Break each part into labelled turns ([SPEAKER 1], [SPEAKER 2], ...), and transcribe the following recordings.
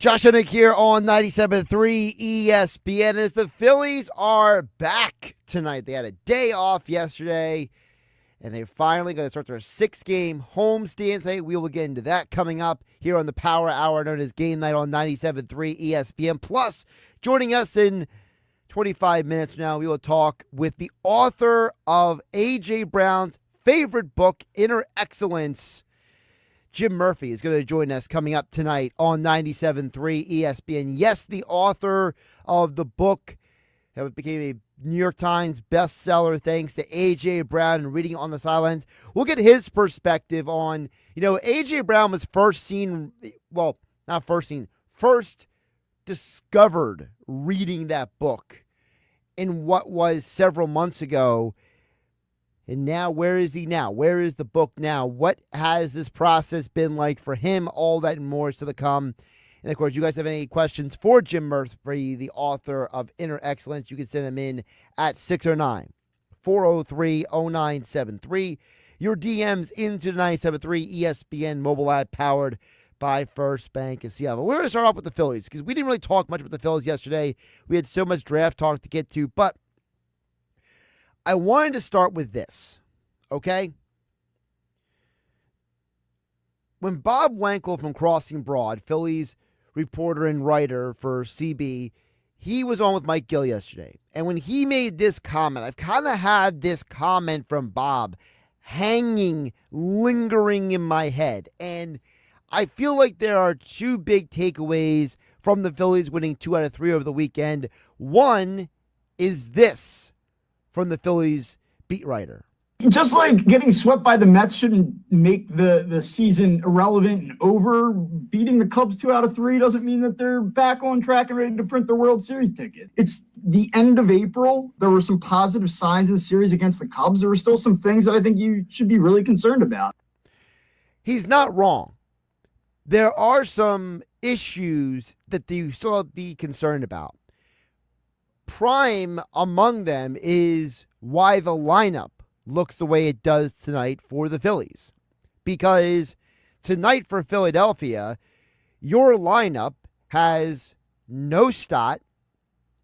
[SPEAKER 1] Josh Hennig here on 97.3 ESPN as the Phillies are back tonight. They had a day off yesterday, and they're finally going to start their 6-game homestand today. We will get into that coming up here on the Power Hour known as Game Night on 97.3 ESPN. Plus, joining us in 25 minutes now, we will talk with the author of A.J. Brown's favorite book, Inner Excellence. Jim Murphy is going to join us coming up tonight on 97.3 ESPN. Yes, the author of the book that became a New York Times bestseller thanks to A.J. Brown and Reading on the Sidelines. We'll get his perspective on, A.J. Brown was first discovered reading that book in what was several months ago. And now, where is he now? Where is the book now? What has this process been like for him? All that and more is to come. And, of course, you guys have any questions for Jim Murphy, the author of Inner Excellence, you can send them in at 609-403-0973. Your DMs into the 97.3 ESPN mobile app powered by First Bank of Seattle. We're going to start off with the Phillies because we didn't really talk much about the Phillies yesterday. We had so much draft talk to get to, but I wanted to start with this, okay? When Bob Wankel from Crossing Broad, Phillies reporter and writer for CB, he was on with Mike Gill yesterday. And when he made this comment, I've kind of had this comment from Bob hanging, lingering in my head. And I feel like there are two big takeaways from the Phillies winning 2 out of 3 over the weekend. One is this from the Phillies beat writer.
[SPEAKER 2] Just like getting swept by the Mets shouldn't make the season irrelevant and over. Beating the Cubs 2 out of 3 doesn't mean that they're back on track and ready to print the World Series ticket. It's the end of April. There were some positive signs in the series against the Cubs. There were still some things that I think you should be really concerned about.
[SPEAKER 1] He's not wrong. There are some issues that you still have to be concerned about. Prime among them is why the lineup looks the way it does tonight for the Phillies. Because tonight for Philadelphia, your lineup has no Stott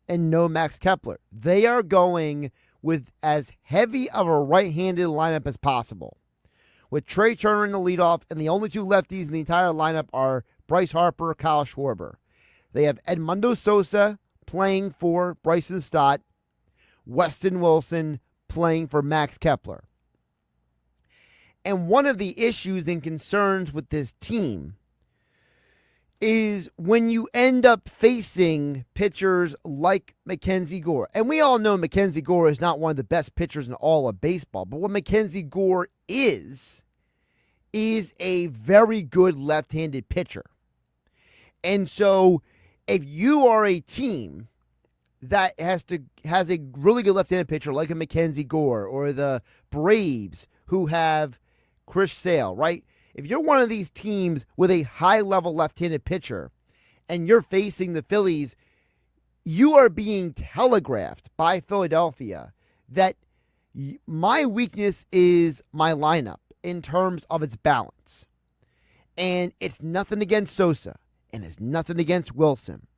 [SPEAKER 1] and no Max Kepler. They are going with as heavy of a right-handed lineup as possible, with Trey Turner in the leadoff, and the only two lefties in the entire lineup are Bryce Harper, Kyle Schwarber. They have Edmundo Sosa playing for Bryson Stott, Weston Wilson playing for Max Kepler. And one of the issues and concerns with this team is when you end up facing pitchers like Mackenzie Gore. And we all know Mackenzie Gore is not one of the best pitchers in all of baseball, but what Mackenzie Gore is a very good left-handed pitcher. And so if you are a team that has a really good left-handed pitcher like a Mackenzie Gore or the Braves who have Chris Sale, right? If you're one of these teams with a high-level left-handed pitcher and you're facing the Phillies, you are being telegraphed by Philadelphia that my weakness is my lineup in terms of its balance. And it's nothing against Sosa, and it's nothing against Wilson.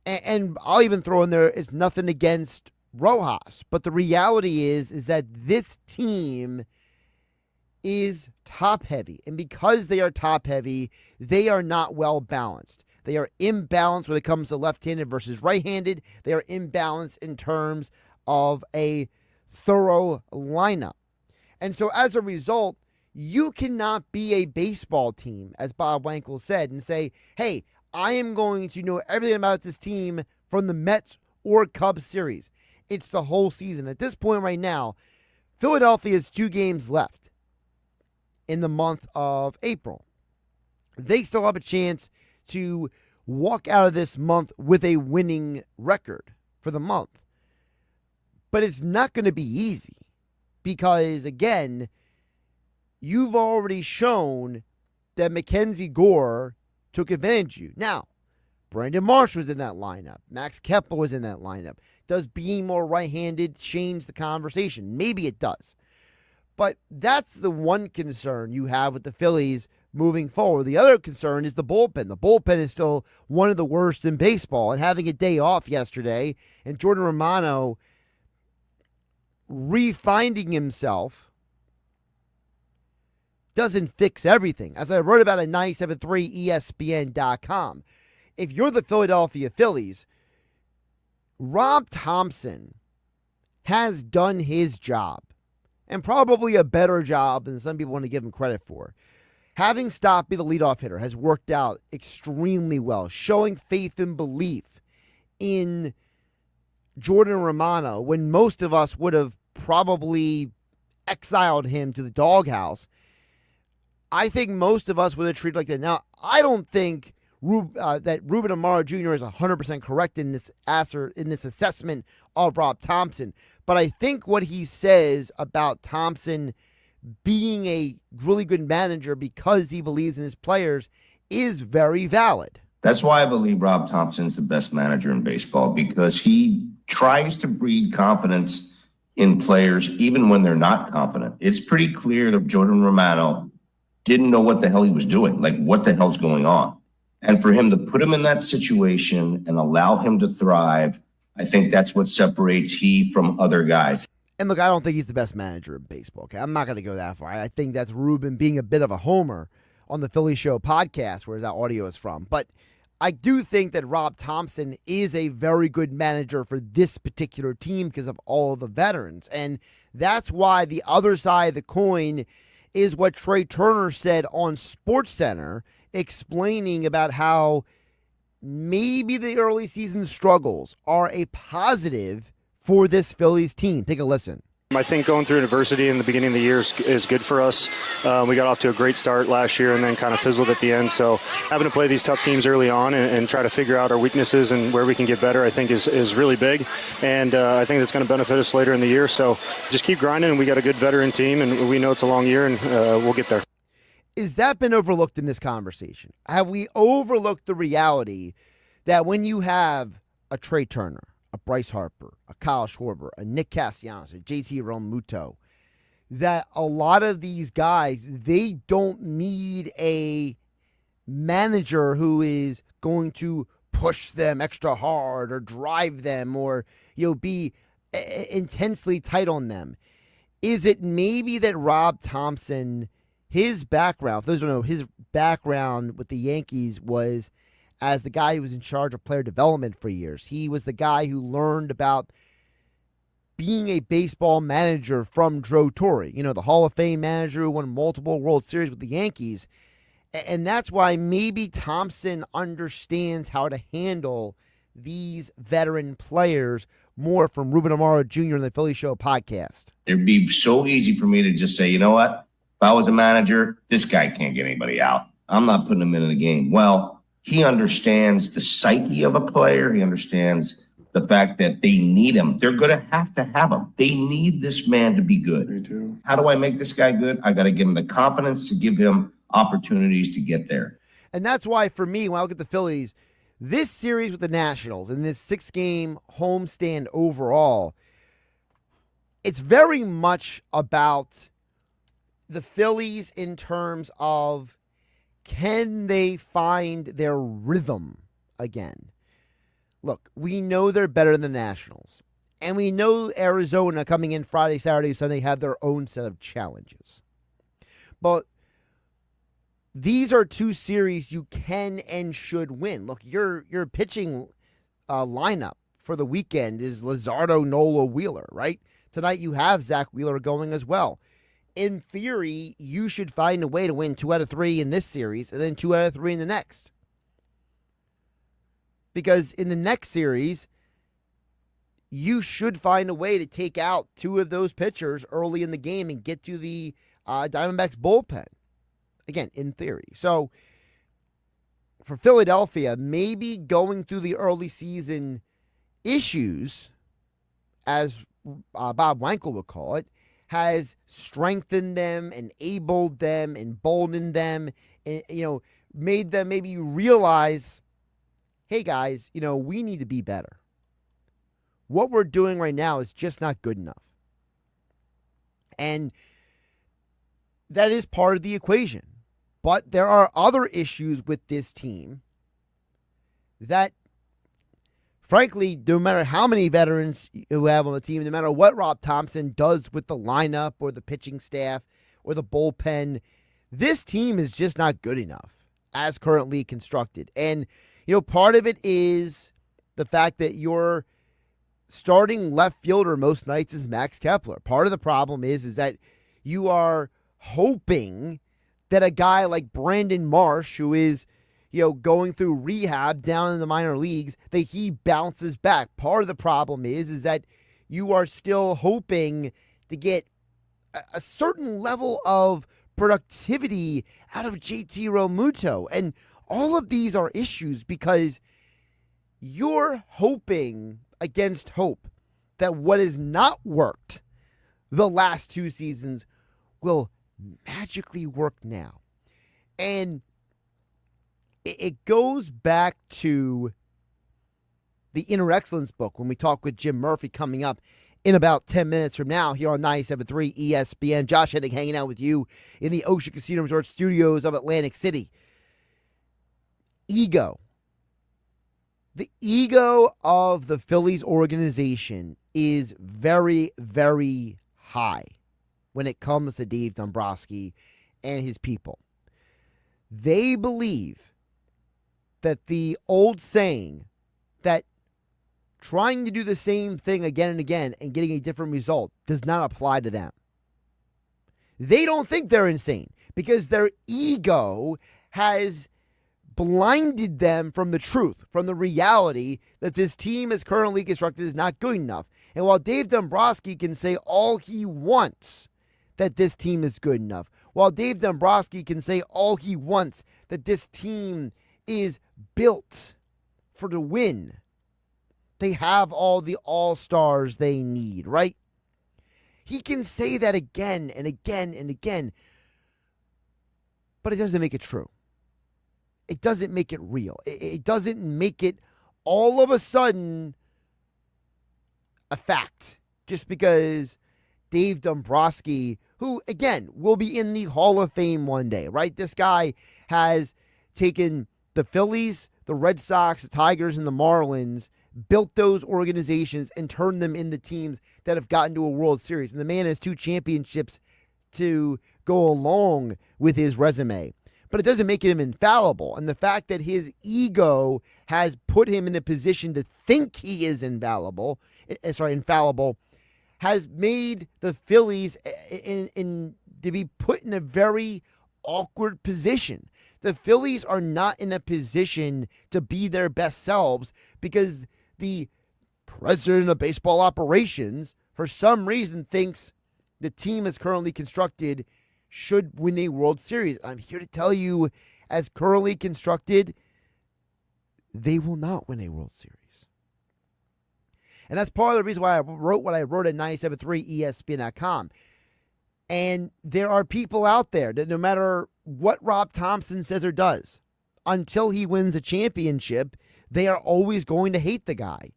[SPEAKER 1] And I'll even throw in there, it's nothing against Rojas. But the reality is that this team is top-heavy. And because they are top-heavy, they are not well-balanced. They are imbalanced when it comes to left-handed versus right-handed. They are imbalanced in terms of a thorough lineup. And so as a result, you cannot be a baseball team, as Bob Wankel said, and say, hey, I am going to know everything about this team from the Mets or Cubs series. It's the whole season. At this point right now, Philadelphia has 2 games left in the month of April. They still have a chance to walk out of this month with a winning record for the month. But it's not going to be easy because, again, you've already shown that Mackenzie Gore took advantage of you. Now, Brandon Marsh was in that lineup. Max Kepler was in that lineup. Does being more right-handed change the conversation? Maybe it does. But that's the one concern you have with the Phillies moving forward. The other concern is the bullpen. The bullpen is still one of the worst in baseball, and having a day off yesterday and Jordan Romano refinding himself doesn't fix everything. As I wrote about at 973ESPN.com, if you're the Philadelphia Phillies, Rob Thompson has done his job, and probably a better job than some people want to give him credit for. Having Stott be the leadoff hitter has worked out extremely well, showing faith and belief in Jordan Romano when most of us would have probably exiled him to the doghouse. I think most of us would have treated like that. Now, I don't think that Ruben Amaro Jr. is 100% correct in this assessment of Rob Thompson, but I think what he says about Thompson being a really good manager because he believes in his players is very valid.
[SPEAKER 3] That's why I believe Rob Thompson's the best manager in baseball, because he tries to breed confidence in players even when they're not confident. It's pretty clear that Jordan Romano didn't know what the hell he was doing, like what the hell's going on. And for him to put him in that situation and allow him to thrive, I think that's what separates he from other guys.
[SPEAKER 1] And look, I don't think he's the best manager in baseball. Okay, I'm not going to go that far. I think that's Ruben being a bit of a homer on the Philly Show podcast, where that audio is from. But I do think that Rob Thompson is a very good manager for this particular team because of all of the veterans. And that's why the other side of the coin is what Trey Turner said on SportsCenter, explaining about how maybe the early season struggles are a positive for this Phillies team. Take a listen.
[SPEAKER 4] I think going through adversity in the beginning of the year is good for us. We got off to a great start last year and then kind of fizzled at the end. So having to play these tough teams early on and try to figure out our weaknesses and where we can get better, I think is really big. And I think that's going to benefit us later in the year. So just keep grinding. We got a good veteran team, and we know it's a long year, and we'll get there.
[SPEAKER 1] Is that been overlooked in this conversation? Have we overlooked the reality that when you have a Trey Turner, a Bryce Harper, a Kyle Schwarber, a Nick Castellanos, a JT Realmuto, that a lot of these guys, they don't need a manager who is going to push them extra hard or drive them or, be intensely tight on them. Is it maybe that Rob Thompson, his background, for those who don't know, his background with the Yankees was as the guy who was in charge of player development for years. He was the guy who learned about being a baseball manager from Joe Torre, the Hall of Fame manager who won multiple World Series with the Yankees. And that's why maybe Thompson understands how to handle these veteran players more, from Ruben Amaro Jr. in the Philly Show podcast.
[SPEAKER 3] It'd be so easy for me to just say, you know what? If I was a manager, this guy can't get anybody out. I'm not putting him in the game. Well, he understands the psyche of a player. He understands the fact that they need him. They're going to have him. They need this man to be good.
[SPEAKER 5] They do.
[SPEAKER 3] How do I make this guy good? I got to give him the confidence to give him opportunities to get there.
[SPEAKER 1] And that's why, for me, when I look at the Phillies, this series with the Nationals and this 6-game homestand overall, it's very much about the Phillies in terms of, can they find their rhythm again? Look, we know they're better than the Nationals. And we know Arizona coming in Friday, Saturday, Sunday have their own set of challenges. But these are two series you can and should win. Look, your pitching lineup for the weekend is Luzardo, Nola, Wheeler, right? Tonight you have Zach Wheeler going as well. In theory, you should find a way to win 2 out of 3 in this series and then 2 out of 3 in the next. Because in the next series, you should find a way to take out 2 of those pitchers early in the game and get to the Diamondbacks bullpen. Again, in theory. So for Philadelphia, maybe going through the early season issues, as Bob Wankel would call it, has strengthened them, enabled them, emboldened them, and, made them maybe realize, hey guys, we need to be better. What we're doing right now is just not good enough. And that is part of the equation. But there are other issues with this team that, frankly, no matter how many veterans you have on the team, no matter what Rob Thompson does with the lineup or the pitching staff or the bullpen, this team is just not good enough as currently constructed. And, part of it is the fact that your starting left fielder most nights is Max Kepler. Part of the problem is that you are hoping that a guy like Brandon Marsh, who is, going through rehab down in the minor leagues, that he bounces back. Part of the problem is that you are still hoping to get a certain level of productivity out of JT Realmuto. And all of these are issues because you're hoping against hope that what has not worked the last 2 seasons will magically work now. And it goes back to the Inner Excellence book when we talk with Jim Murphy coming up in about 10 minutes from now here on 97.3 ESPN. Josh Hennig hanging out with you in the Ocean Casino Resort studios of Atlantic City. Ego. The ego of the Phillies organization is very, very high when it comes to Dave Dombrowski and his people. They believe that the old saying that trying to do the same thing again and again and getting a different result does not apply to them. They don't think they're insane because their ego has blinded them from the truth, from the reality that this team as currently constructed is not good enough. And while Dave Dombrowski can say all he wants that this team is good enough, while Dave Dombrowski can say all he wants that this team is built for the win, they have all the all-stars they need, right? He can say that again and again and again, but it doesn't make it true. It doesn't make it real. It doesn't make it all of a sudden a fact just because Dave Dombrowski, who, again, will be in the Hall of Fame one day, right? This guy has taken the Phillies, the Red Sox, the Tigers, and the Marlins, built those organizations and turned them into teams that have gotten to a World Series. And the man has 2 championships to go along with his resume. But it doesn't make him infallible. And the fact that his ego has put him in a position to think he is infallible, has made the Phillies to be put in a very awkward position. The Phillies are not in a position to be their best selves because the president of baseball operations, for some reason, thinks the team is currently constructed should win a World Series. I'm here to tell you, as currently constructed, they will not win a World Series. And that's part of the reason why I wrote what I wrote at 97.3ESPN.com. And there are people out there that no matter what Rob Thompson says or does, until he wins a championship, they are always going to hate the guy.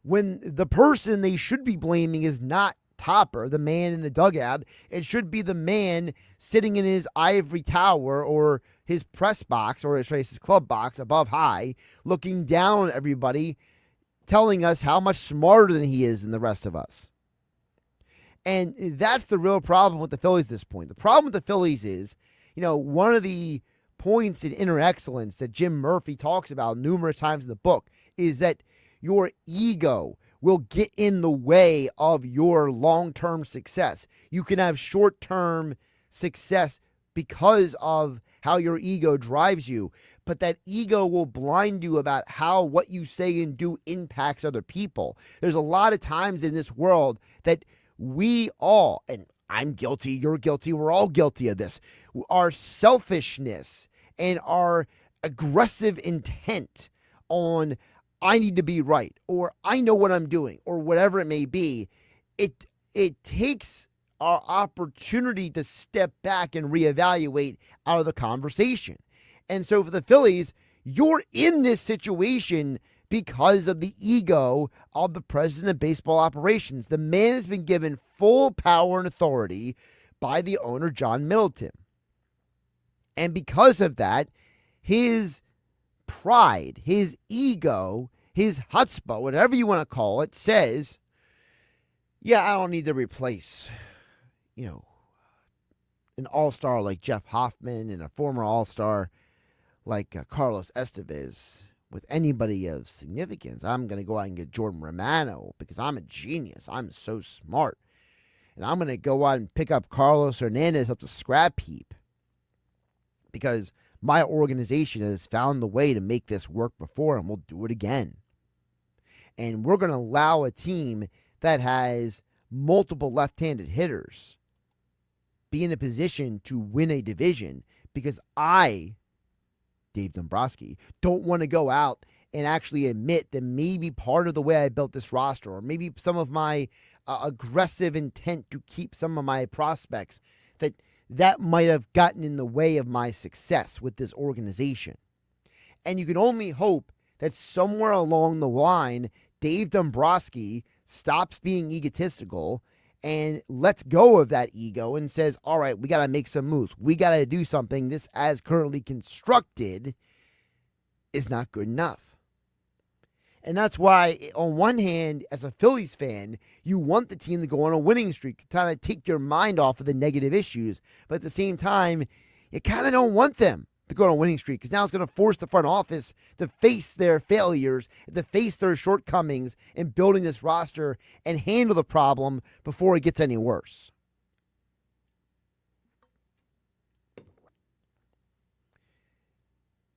[SPEAKER 1] When the person they should be blaming is not Topper, the man in the dugout, it should be the man sitting in his ivory tower or his press box or his club box above high, looking down at everybody, telling us how much smarter than he is than the rest of us. And that's the real problem with the Phillies at this point. The problem with the Phillies is, one of the points in Inner Excellence that Jim Murphy talks about numerous times in the book is that your ego will get in the way of your long-term success. You can have short-term success because of how your ego drives you, but that ego will blind you about how what you say and do impacts other people. There's a lot of times in this world that we all, and I'm guilty, you're guilty, we're all guilty of this, our selfishness and our aggressive intent on I need to be right, or I know what I'm doing, or whatever it may be, it takes our opportunity to step back and reevaluate out of the conversation. And so for the Phillies, you're in this situation because of the ego of the president of baseball operations. The man has been given full power and authority by the owner, John Middleton. And because of that, his pride, his ego, his chutzpah, whatever you want to call it, says, yeah, I don't need to replace, an all-star like Jeff Hoffman and a former all-star like Carlos Estevez with anybody of significance. I'm going to go out and get Jordan Romano because I'm a genius. I'm so smart. And I'm going to go out and pick up Carlos Hernandez up the scrap heap because my organization has found the way to make this work before, and we'll do it again. And we're going to allow a team that has multiple left-handed hitters be in a position to win a division because I, Dave Dombrowski, don't want to go out and actually admit that maybe part of the way I built this roster, or maybe some of my aggressive intent to keep some of my prospects, that might have gotten in the way of my success with this organization. And you can only hope that somewhere along the line, Dave Dombrowski stops being egotistical and lets go of that ego and says, all right, we got to make some moves. We got to do something. This, as currently constructed, is not good enough. And that's why, on one hand, as a Phillies fan, you want the team to go on a winning streak to kind of take your mind off of the negative issues. But at the same time, you kind of don't want them to go on a winning streak because now it's going to force the front office to face their failures, to face their shortcomings in building this roster and handle the problem before it gets any worse.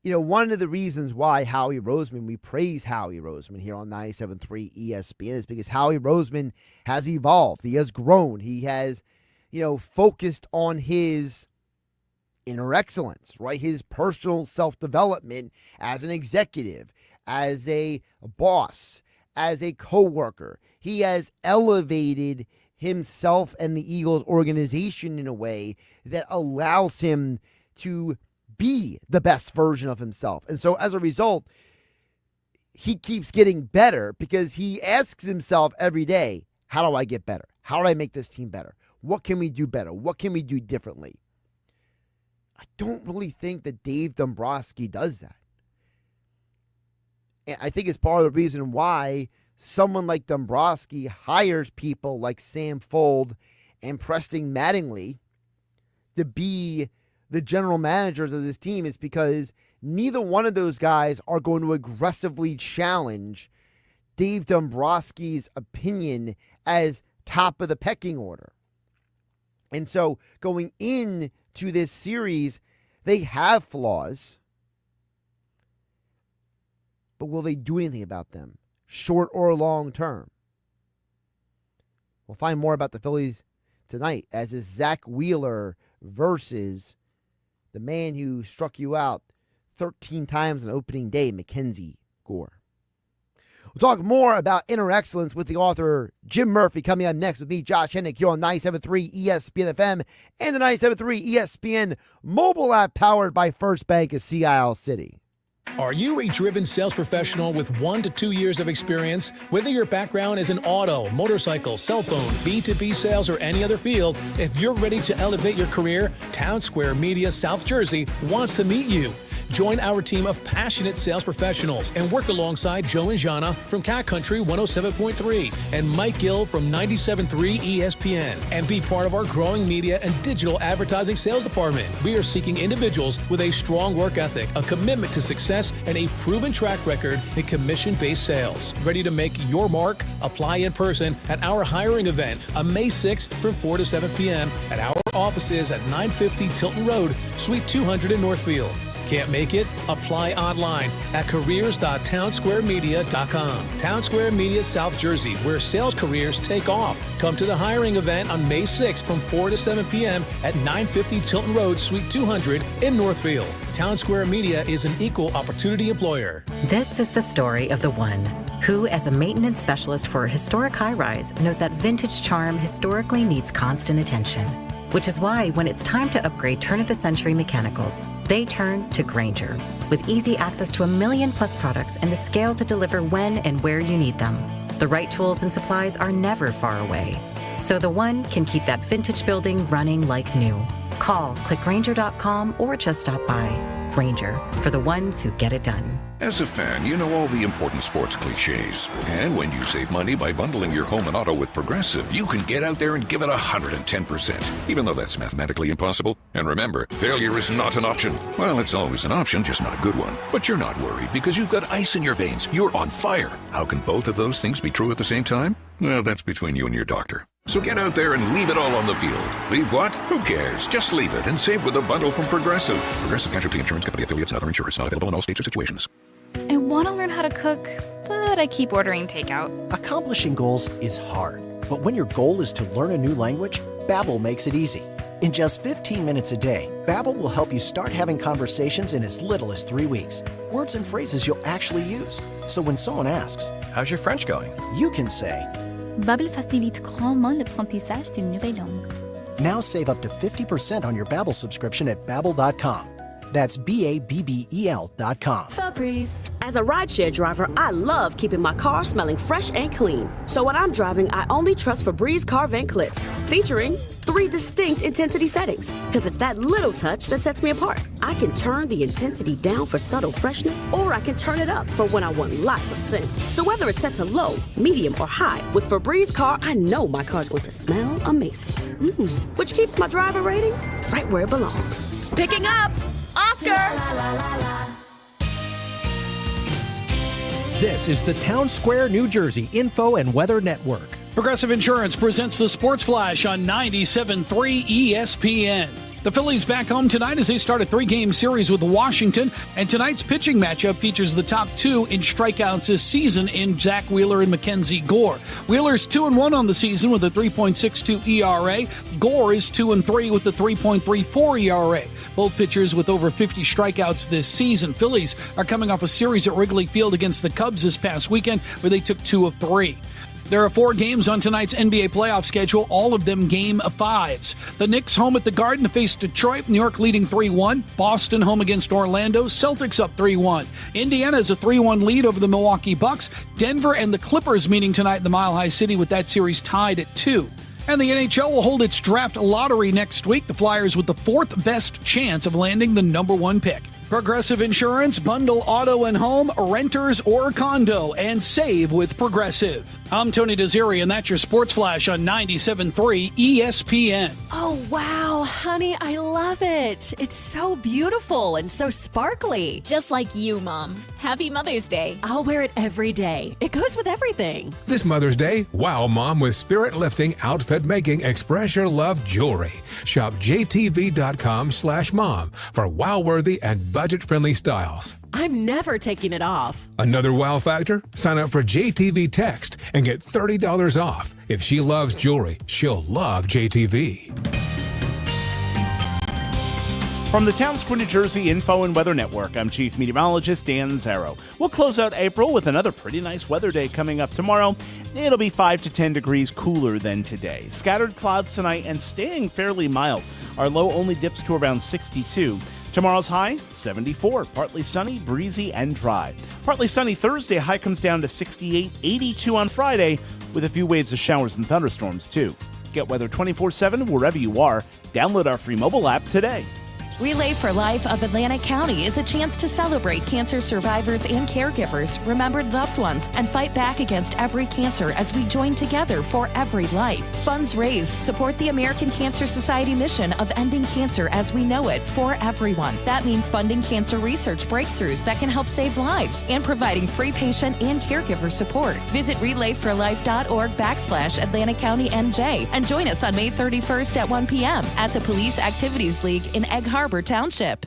[SPEAKER 1] One of the reasons why we praise Howie Roseman here on 97.3 ESPN is because Howie Roseman has evolved. He has grown. He has, focused on his inner excellence, right? His personal self-development as an executive, as a boss, as a coworker. He has elevated himself and the Eagles organization in a way that allows him to be the best version of himself. And so as a result, he keeps getting better because he asks himself every day, how do I get better? How do I make this team better? What can we do better? What can we do differently? I don't really think that Dave Dombrowski does that. And I think it's part of the reason why someone like Dombrowski hires people like Sam Fold and Preston Mattingly to be the general managers of this team, is because neither one of those guys are going to aggressively challenge Dave Dombrowski's opinion as top of the pecking order. And so going into this series, they have flaws, but will they do anything about them, short or long term? We'll find more about the Phillies tonight as is Zach Wheeler versus the man who struck you out 13 times on opening day, Mackenzie Gore. We'll talk more about inner excellence with the author Jim Murphy coming up next with me, Josh Hennig, here on 97.3 ESPN FM and the 97.3 ESPN mobile app powered by First Bank of Sea Isle City.
[SPEAKER 5] Are you a driven sales professional with 1 to 2 years of experience? Whether your background is in auto, motorcycle, cell phone, B2B sales, or any other field, if you're ready to elevate your career, Town Square Media South Jersey wants to meet you. Join our team of passionate sales professionals and work alongside Joe and Jana from Cat Country 107.3 and Mike Gill from 97.3 ESPN and be part of our growing media and digital advertising sales department. We are seeking individuals with a strong work ethic, a commitment to success, and a proven track record in commission-based sales. Ready to make your mark? Apply in person at our hiring event on May 6th from 4 to 7 p.m. at our offices at 950 Tilton Road, Suite 200 in Northfield. Can't make it? Apply online at careers.townsquaremedia.com. Town Square Media South Jersey, where sales careers take off. Come to the hiring event on May 6th from 4 to 7 p.m. at 950 Tilton Road, Suite 200 in Northfield. Town Square Media is an equal opportunity employer.
[SPEAKER 6] This is the story of the one who, as a maintenance specialist for a historic high-rise, knows that vintage charm historically needs constant attention. Which is why when it's time to upgrade turn-of-the-century mechanicals, they turn to Grainger. With easy access to 1 million+ products and the scale to deliver when and where you need them. The right tools and supplies are never far away. So the one can keep that vintage building running like new. Call, click Grainger.com, or just stop by. Grainger, for the ones who get it done.
[SPEAKER 7] As a fan, you know all the important sports cliches. And when you save money by bundling your home and auto with Progressive, you can get out there and give it 110%, even though that's mathematically impossible. And remember, failure is not an option. Well, it's always an option, just not a good one. But you're not worried because you've got ice in your veins. You're on fire. How can both of those things be true at the same time? Well, that's between you and your doctor. So get out there and leave it all on the field. Leave what? Who cares? Just leave it and save with a bundle from Progressive. Progressive Casualty Insurance Company affiliates and other insurers. Not available in all states or situations.
[SPEAKER 8] I want to learn how to cook, but I keep ordering takeout.
[SPEAKER 9] Accomplishing goals is hard, but when your goal is to learn a new language, Babbel makes it easy. In just 15 minutes a day, Babbel will help you start having conversations in as little as 3 weeks. Words and phrases you'll actually use. So when someone asks, "How's your French going?" you can say,
[SPEAKER 8] Babbel facilite grandement l'apprentissage d'une nouvelle langue.
[SPEAKER 9] Now save up to 50% on your Babbel subscription at Babbel.com. That's Babbel.com.
[SPEAKER 10] Febreze. As a rideshare driver, I love keeping my car smelling fresh and clean. So when I'm driving, I only trust Febreze car vent clips, featuring 3 distinct intensity settings, because it's that little touch that sets me apart. I can turn the intensity down for subtle freshness, or I can turn it up for when I want lots of scent. So whether it's set to low, medium, or high, with Febreze car, I know my car's going to smell amazing. Which keeps my driver rating right where it belongs. Picking up Oscar!
[SPEAKER 11] This is the Town Square, New Jersey Info and Weather Network.
[SPEAKER 12] Progressive Insurance presents the Sports Flash on 97.3 ESPN. The Phillies back home tonight as they start a 3-game series with Washington, and tonight's pitching matchup features the top 2 in strikeouts this season in Zach Wheeler and Mackenzie Gore. Wheeler's 2-1 on the season with a 3.62 ERA. Gore is 2-3 with a 3.34 ERA. Both pitchers with over 50 strikeouts this season. Phillies are coming off a series at Wrigley Field against the Cubs this past weekend where they took 2 of 3. There are 4 games on tonight's NBA playoff schedule, all of them Game 5s. The Knicks home at the Garden to face Detroit, New York leading 3-1. Boston home against Orlando, Celtics up 3-1. Indiana has a 3-1 lead over the Milwaukee Bucks. Denver and the Clippers meeting tonight in the Mile High City with that series tied at 2. And the NHL will hold its draft lottery next week. The Flyers with the 4th best chance of landing the number 1 pick. Progressive Insurance, bundle auto and home, renters or condo, and save with Progressive. I'm Tony Desiri, and that's your Sports Flash on 97.3 ESPN.
[SPEAKER 13] Oh, wow, honey, I love it. It's so beautiful and so sparkly.
[SPEAKER 14] Just like you, Mom. Happy Mother's Day.
[SPEAKER 13] I'll wear it every day. It goes with everything.
[SPEAKER 15] This Mother's Day, wow Mom with spirit-lifting, outfit-making, express your love jewelry. Shop jtv.com/mom for wow-worthy and budget-friendly styles.
[SPEAKER 13] I'm never taking it off.
[SPEAKER 15] Another wow factor? Sign up for JTV Text and get $30 off. If she loves jewelry, she'll love JTV.
[SPEAKER 16] From the Town Square, New Jersey Info and Weather Network, I'm Chief Meteorologist Dan Zarrow. We'll close out April with another pretty nice weather day coming up tomorrow. It'll be 5 to 10 degrees cooler than today. Scattered clouds tonight and staying fairly mild. Our low only dips to around 62. Tomorrow's high, 74. Partly sunny, breezy, and dry. Partly sunny Thursday, high comes down to 68, 82 on Friday, with a few waves of showers and thunderstorms, too. Get weather 24/7 wherever you are. Download our free mobile app today.
[SPEAKER 17] Relay for Life of Atlantic County is a chance to celebrate cancer survivors and caregivers, remembered loved ones, and fight back against every cancer as we join together for every life. Funds raised support the American Cancer Society mission of ending cancer as we know it for everyone. That means funding cancer research breakthroughs that can help save lives and providing free patient and caregiver support. Visit relayforlife.org/Atlantic County NJ and join us on May 31st at 1 p.m. at the Police Activities League in Egg Harbor Township.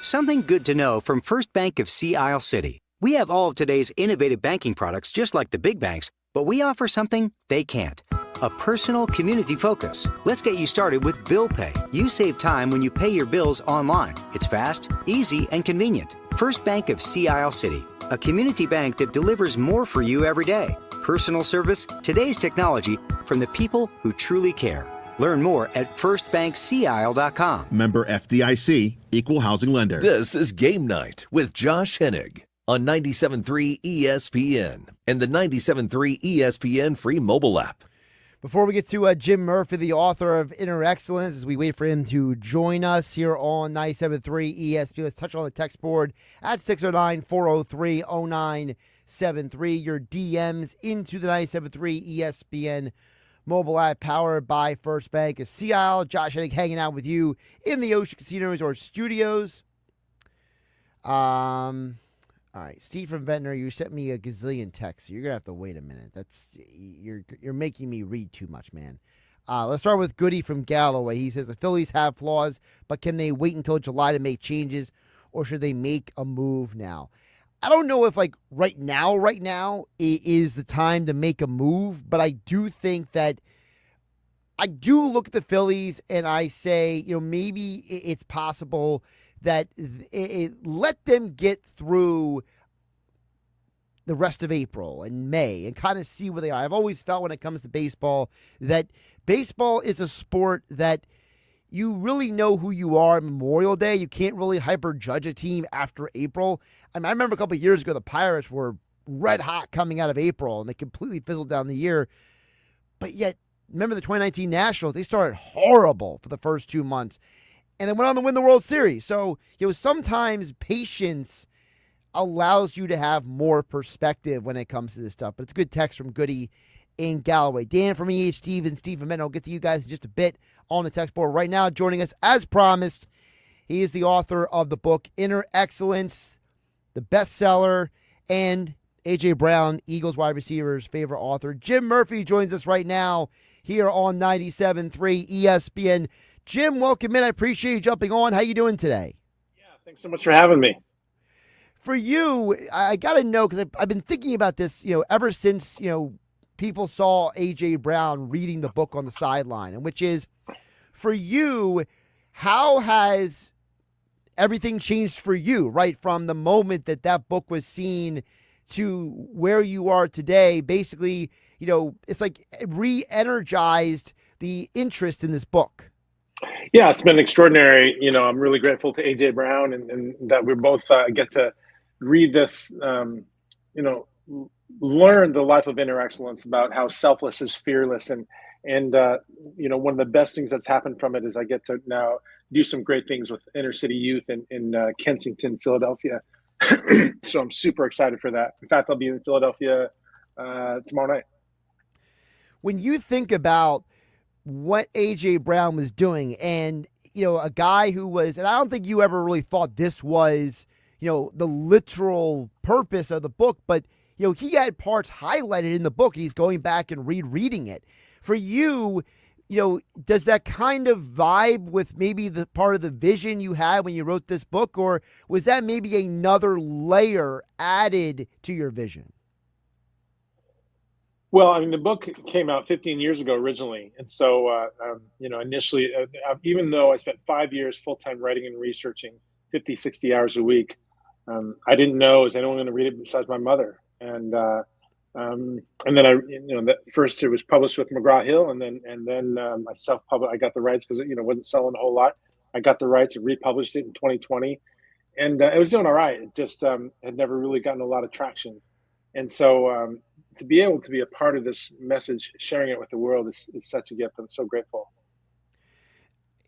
[SPEAKER 18] Something good to know from First Bank of Sea Isle City. We have all of today's innovative banking products just like the big banks, but we offer something they can't. A personal community focus. Let's get you started with Bill Pay. You save time when you pay your bills online. It's fast, easy, and convenient. First Bank of Sea Isle City. A community bank that delivers more for you every day. Personal service, today's technology, from the people who truly care. Learn more at firstbankseaisle.com.
[SPEAKER 19] Member FDIC, Equal Housing Lender.
[SPEAKER 20] This is Game Night with Josh Hennig on 97.3 ESPN and the 97.3 ESPN free mobile app.
[SPEAKER 1] Before we get to Jim Murphy, the author of Inner Excellence, as we wait for him to join us here on 97.3 ESPN, let's touch on the text board at 609-403-0973. Your DMs into the 97.3 ESPN mobile app powered by First Bank. A CIL, Josh Hennig hanging out with you in the Ocean Casino Resort Studios. All right, Steve from Ventnor, you sent me a gazillion texts. You're gonna have to wait a minute. You're making me read too much, man. Let's start with Goody from Galloway. He says the Phillies have flaws, but can they wait until July to make changes, or should they make a move now? I don't know if right now is the time to make a move, but I do think that I do look at the Phillies and I say, maybe it's possible that let them get through the rest of April and May and kind of see where they are. I've always felt when it comes to baseball that baseball is a sport that you really know who you are on Memorial Day. You can't really hyper-judge a team after April. I remember a couple of years ago, the Pirates were red hot coming out of April, and they completely fizzled down the year. But yet, remember the 2019 Nationals? They started horrible for the first 2 months and then went on to win the World Series. So, sometimes patience allows you to have more perspective when it comes to this stuff. But it's a good text from Goody in Galloway. Dan from EH Steve and Steve from Menno. I'll get to you guys in just a bit on the text board. Right now, joining us as promised, he is the author of the book Inner Excellence, the bestseller, and A.J. Brown, Eagles wide receivers' favorite author. Jim Murphy joins us right now here on 97.3 ESPN. Jim, welcome in. I appreciate you jumping on. How you doing today?
[SPEAKER 21] Yeah, thanks so much for having me.
[SPEAKER 1] For you, I got to know, because I've been thinking about this, ever since, people saw A.J. Brown reading the book on the sideline, and which is, for you, how has everything changed for you, right, from the moment that book was seen to where you are today? Basically, it's like re-energized the interest in this book.
[SPEAKER 21] Yeah, it's been extraordinary. I'm really grateful to A.J. Brown and that we both get to read this, learn the life of inner excellence, about how selfless is fearless. And one of the best things that's happened from it is I get to now do some great things with inner city youth in Kensington, Philadelphia. So I'm super excited for that. In fact, I'll be in Philadelphia tomorrow night.
[SPEAKER 1] When you think about what A.J. Brown was doing, and, a guy who was, and I don't think you ever really thought this was, the literal purpose of the book, but, he had parts highlighted in the book, and he's going back and rereading it. For you, does that kind of vibe with maybe the part of the vision you had when you wrote this book, or was that maybe another layer added to your vision?
[SPEAKER 21] Well, the book came out 15 years ago originally. And so, initially, even though I spent 5 years full-time writing and researching 50, 60 hours a week, I didn't know, is anyone going to read it besides my mother? And then first it was published with McGraw-Hill, and then I self-published. I got the rights because it wasn't selling a whole lot. I got the rights and republished it in 2020, and it was doing all right. It just had never really gotten a lot of traction, and so to be able to be a part of this message, sharing it with the world, is such a gift. I'm so grateful.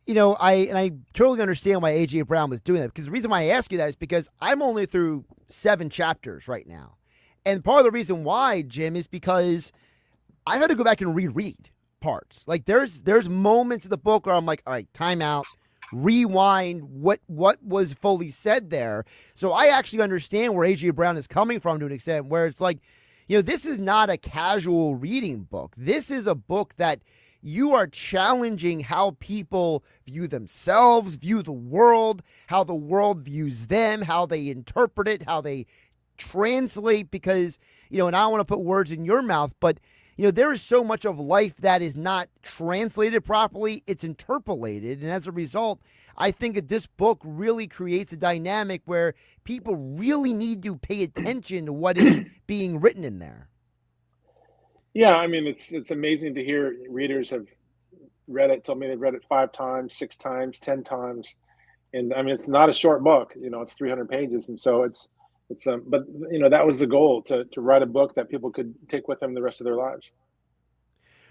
[SPEAKER 1] I totally understand why A.J. Brown was doing that, because the reason why I ask you that is because I'm only through 7 chapters right now. And part of the reason why, Jim, is because I've had to go back and reread parts. Like there's moments of the book where I'm like, all right, time out, rewind what was fully said there. So I actually understand where A.J. Brown is coming from to an extent, where it's like, this is not a casual reading book. This is a book that you are challenging how people view themselves, view the world, how the world views them, how they interpret it, how they translate, because, and I don't want to put words in your mouth, but, there is so much of life that is not translated properly. It's interpolated. And as a result, I think that this book really creates a dynamic where people really need to pay attention to what is being written in there.
[SPEAKER 21] Yeah, it's amazing to hear readers have read it, told me they've read it 5 times, 6 times, 10 times. And it's not a short book, it's 300 pages. And so but that was the goal, to write a book that people could take with them the rest of their lives.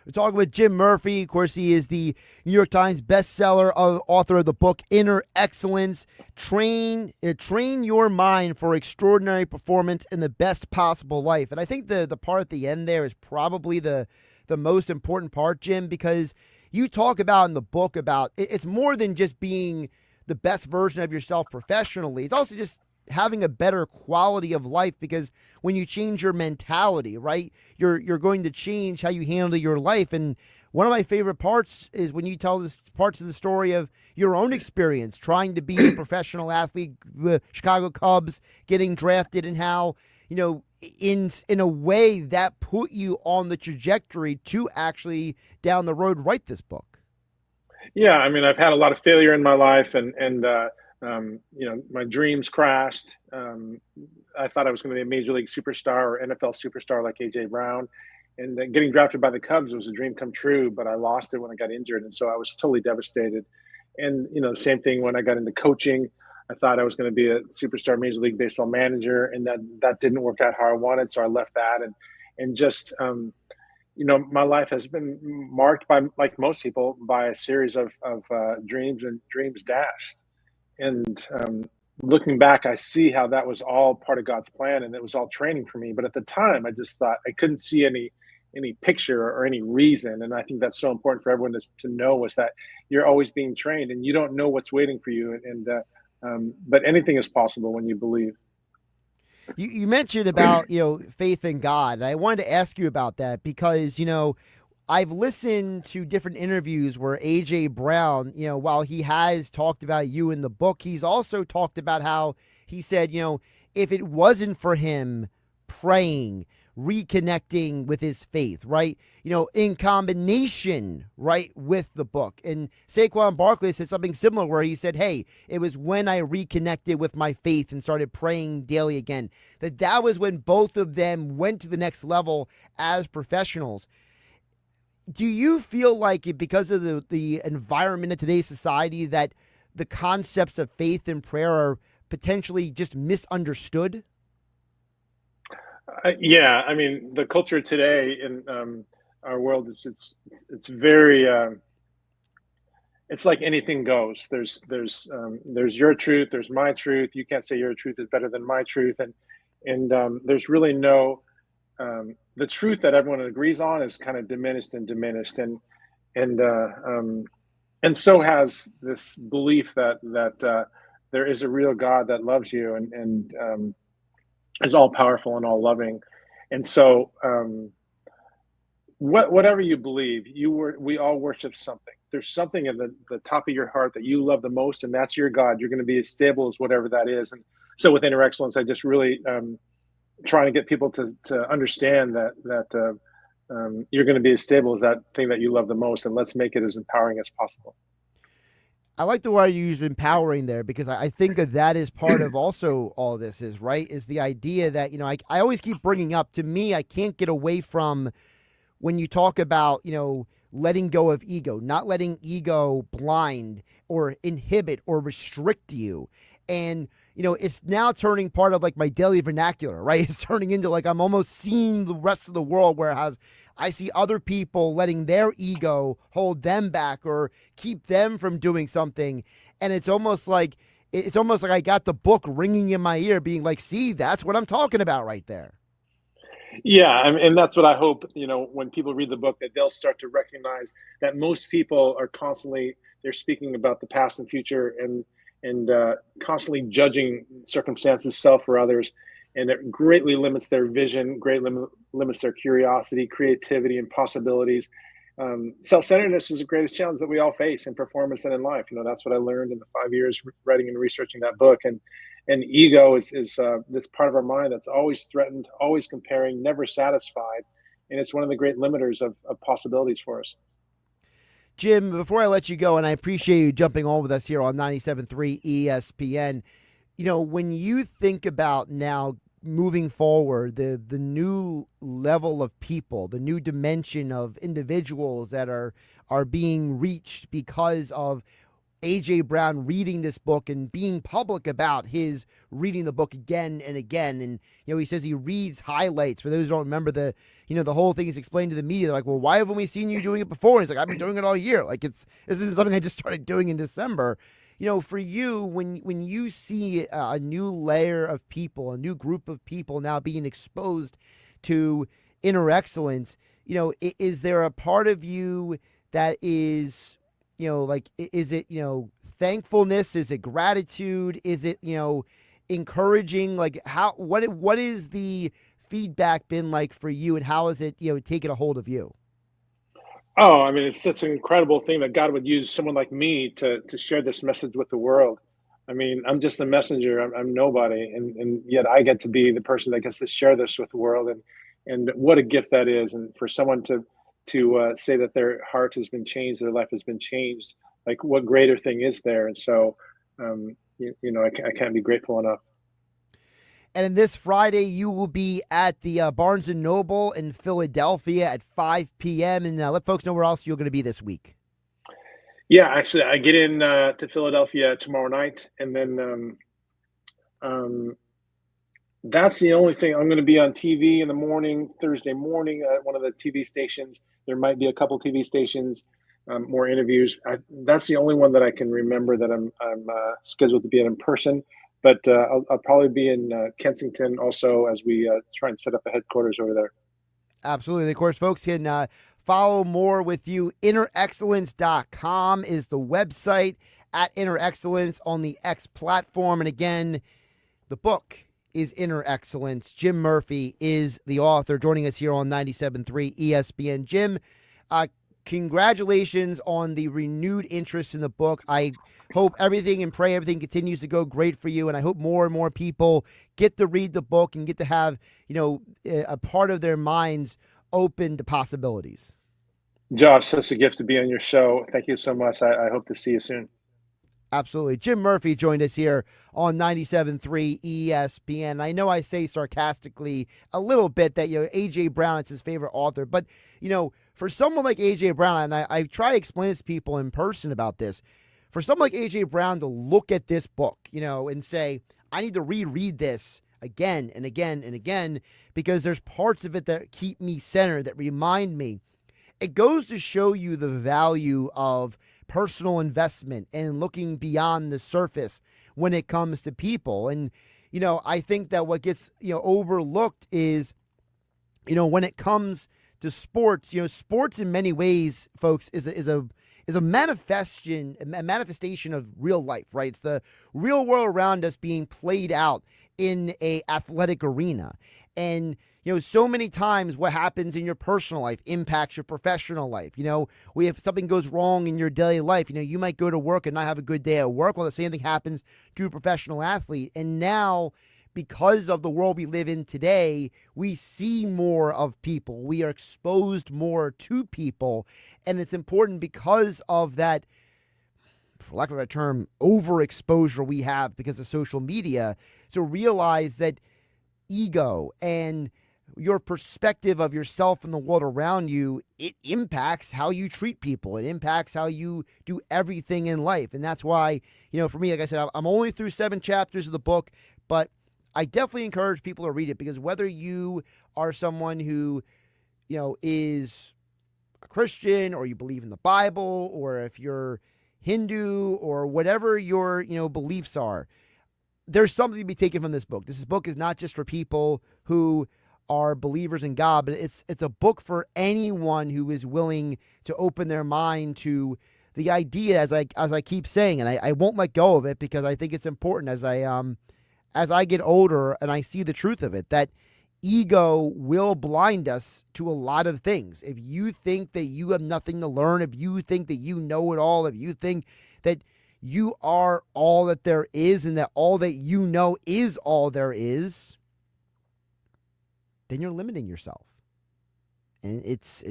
[SPEAKER 1] We're talking with Jim Murphy. Of course, he is the New York Times bestseller author of the book Inner Excellence. Train your mind for extraordinary performance in the best possible life. And I think the part at the end there is probably the most important part, Jim, because you talk about in the book about it's more than just being the best version of yourself professionally. It's also just having a better quality of life, because when you change your mentality, right, you're going to change how you handle your life. And one of my favorite parts is when you tell this parts of the story of your own experience trying to be a professional athlete, the Chicago Cubs, getting drafted, and how, in a way that put you on the trajectory to actually down the road write this book.
[SPEAKER 21] Yeah, I mean, I've had a lot of failure in my life, and my dreams crashed. I thought I was going to be a major league superstar or NFL superstar like AJ Brown, and then getting drafted by the Cubs was a dream come true. But I lost it when I got injured, and so I was totally devastated. And same thing when I got into coaching. I thought I was going to be a superstar Major League Baseball manager, and that didn't work out how I wanted, so I left that, and just my life has been marked by, like most people, by a series of dreams and dreams dashed. And looking back, I see how that was all part of God's plan, and it was all training for me. But at the time, I just thought I couldn't see any picture or any reason. And I think that's so important for everyone to know, was that you're always being trained, and you don't know what's waiting for you. But anything is possible when you believe.
[SPEAKER 1] You mentioned about, faith in God. And I wanted to ask you about that because, I've listened to different interviews where A.J. Brown, while he has talked about you in the book, he's also talked about how he said, if it wasn't for him praying, reconnecting with his faith, right, in combination, right, with the book. And Saquon Barkley said something similar where he said, hey, it was when I reconnected with my faith and started praying daily again, that was when both of them went to the next level as professionals. Do you feel like because of the environment of today's society that the concepts of faith and prayer are potentially just misunderstood?
[SPEAKER 21] Yeah, I mean, the culture today in our world it's very it's like anything goes. There's your truth, there's my truth. You can't say your truth is better than my truth, and there's really no the truth that everyone agrees on is kind of diminished, and so has this belief that there is a real God that loves you and is all powerful and all loving. And so whatever you believe, we all worship something. There's something at the top of your heart that you love the most, and that's your God. You're going to be as stable as whatever that is. And so with Inner Excellence, I just really trying to get people to understand that you're going to be as stable as that thing that you love the most, and let's make it as empowering as possible.
[SPEAKER 1] I like the word you use, empowering, there, because I think that is part of also all this is, right, is the idea that, I always keep bringing up, to me, I can't get away from when you talk about, letting go of ego, not letting ego blind or inhibit or restrict you. And, it's now turning part of like my daily vernacular, right? It's turning into like I'm almost seeing the rest of the world, whereas I see other people letting their ego hold them back or keep them from doing something. And it's almost like I got the book ringing in my ear being like, see, that's what I'm talking about right there.
[SPEAKER 21] Yeah, and that's what I hope, when people read the book, that they'll start to recognize that most people are they're speaking about the past and future and constantly judging circumstances, self or others, and it greatly limits their vision, limits their curiosity, creativity, and possibilities. Self-centeredness is the greatest challenge that we all face in performance and in life. That's what I learned in the 5 years writing and researching that book. And ego is this part of our mind that's always threatened, always comparing, never satisfied. And it's one of the great limiters of possibilities for us.
[SPEAKER 1] Jim, before I let you go, and I appreciate you jumping on with us here on 97.3 ESPN, when you think about now moving forward, the new level of people, the new dimension of individuals that are being reached because of A.J. Brown reading this book and being public about his reading the book again and again. And, he says he reads highlights. For those who don't remember the whole thing is explained to the media. They're like, well, why haven't we seen you doing it before? And he's like, I've been doing it all year. Like, this isn't something I just started doing in December. For you, when you see a new layer of people, a new group of people now being exposed to inner excellence, is there a part of you that is, is it, thankfulness? Is it gratitude? Is it, encouraging? Like, what is the feedback been like for you, and how has it, taken a hold of you?
[SPEAKER 21] Oh, I mean, it's such an incredible thing that God would use someone like me to share this message with the world. I mean, I'm just a messenger. I'm nobody, and yet I get to be the person that gets to share this with the world, and what a gift that is. And for someone to say that their heart has been changed, their life has been changed, like what greater thing is there? And so, I can't be grateful enough.
[SPEAKER 1] And this Friday, you will be at the Barnes & Noble in Philadelphia at 5 p.m. And let folks know where else you're going to be this week.
[SPEAKER 21] Yeah, actually, I get in to Philadelphia tomorrow night. And then that's the only thing. I'm going to be on TV in the morning, Thursday morning, at one of the TV stations. There might be a couple TV stations, more interviews. That's the only one that I can remember that I'm scheduled to be in person. But I'll probably be in Kensington also as we try and set up a headquarters over there.
[SPEAKER 1] Absolutely. And of course, folks can follow more with you. InnerExcellence.com is the website, at Inner Excellence on the X platform. And again, the book is Inner Excellence. Jim Murphy is the author, joining us here on 97.3 ESPN. Jim, congratulations on the renewed interest in the book. I hope everything and pray everything continues to go great for you. And I hope more and more people get to read the book and get to have, a part of their minds open to possibilities.
[SPEAKER 21] Josh, such a gift to be on your show. Thank you so much. I hope to see you soon.
[SPEAKER 1] Absolutely. Jim Murphy joined us here on 97.3 ESPN. I know I say sarcastically a little bit that, A.J. Brown is his favorite author, but, for someone like A.J. Brown, and I try to explain this to people in person about this, for someone like A.J. Brown to look at this book, and say, I need to reread this again and again and again because there's parts of it that keep me centered, that remind me. It goes to show you the value of personal investment and looking beyond the surface when it comes to people. And, I think that what gets, overlooked is, when it comes to sports, sports in many ways, folks, is a manifestation of real life, right? It's the real world around us being played out in a athletic arena. And, so many times what happens in your personal life impacts your professional life. If something goes wrong in your daily life, you might go to work and not have a good day at work. Well, the same thing happens to a professional athlete. And now, because of the world we live in today, we see more of people. We are exposed more to people. And it's important because of that, for lack of a term, overexposure we have because of social media, to realize that ego and your perspective of yourself and the world around you, it impacts how you treat people. It impacts how you do everything in life. And that's why, for me, like I said, I'm only through 7 chapters of the book, but I definitely encourage people to read it because whether you are someone who, is a Christian or you believe in the Bible, or if you're Hindu or whatever your, beliefs are, there's something to be taken from this book. This book is not just for people who are believers in God, but it's a book for anyone who is willing to open their mind to the idea, as I keep saying, and I won't let go of it because I think it's important as I get older and I see the truth of it, that ego will blind us to a lot of things. If you think that you have nothing to learn, if you think that you know it all, if you think that you are all that there is and that all that you know is all there is, then you're limiting yourself. And